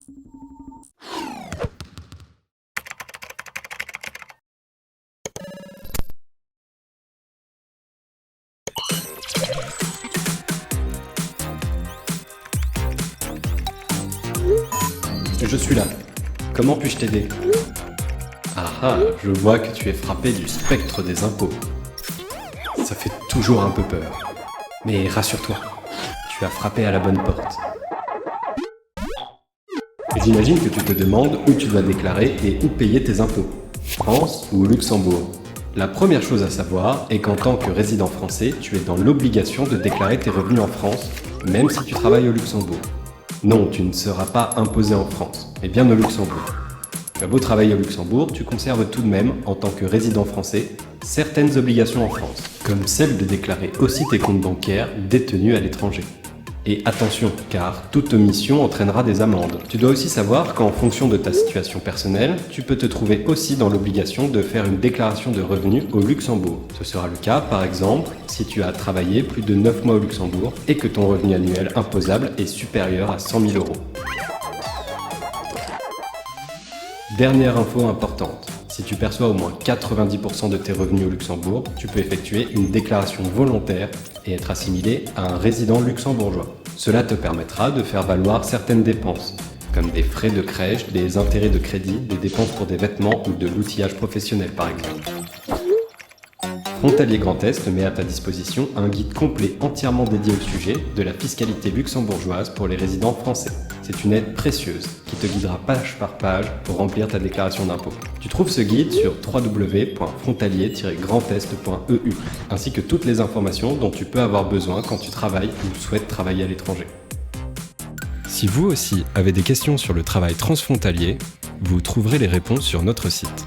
Je suis là. Comment puis-je t'aider? Ah ah, je vois que tu es frappé du spectre des impôts. Ça fait toujours un peu peur. Mais rassure-toi, tu as frappé à la bonne porte. J'imagine que tu te demandes où tu dois déclarer et où payer tes impôts. France ou Luxembourg? La première chose à savoir est qu'en tant que résident français, tu es dans l'obligation de déclarer tes revenus en France, même si tu travailles au Luxembourg. Non, tu ne seras pas imposé en France, mais bien au Luxembourg. Tu as beau travailler au Luxembourg, tu conserves tout de même, en tant que résident français, certaines obligations en France, comme celle de déclarer aussi tes comptes bancaires détenus à l'étranger. Et attention, car toute omission entraînera des amendes. Tu dois aussi savoir qu'en fonction de ta situation personnelle, tu peux te trouver aussi dans l'obligation de faire une déclaration de revenus au Luxembourg. Ce sera le cas, par exemple, si tu as travaillé plus de 9 mois au Luxembourg et que ton revenu annuel imposable est supérieur à 100 000 €. Dernière info importante, si tu perçois au moins 90% de tes revenus au Luxembourg, tu peux effectuer une déclaration volontaire et être assimilé à un résident luxembourgeois. Cela te permettra de faire valoir certaines dépenses, comme des frais de crèche, des intérêts de crédit, des dépenses pour des vêtements ou de l'outillage professionnel par exemple. Frontalier Grand Est met à ta disposition un guide complet entièrement dédié au sujet de la fiscalité luxembourgeoise pour les résidents français. C'est une aide précieuse qui te guidera page par page pour remplir ta déclaration d'impôt. Tu trouves ce guide sur www.frontalier-grandest.eu ainsi que toutes les informations dont tu peux avoir besoin quand tu travailles ou souhaites travailler à l'étranger. Si vous aussi avez des questions sur le travail transfrontalier, vous trouverez les réponses sur notre site.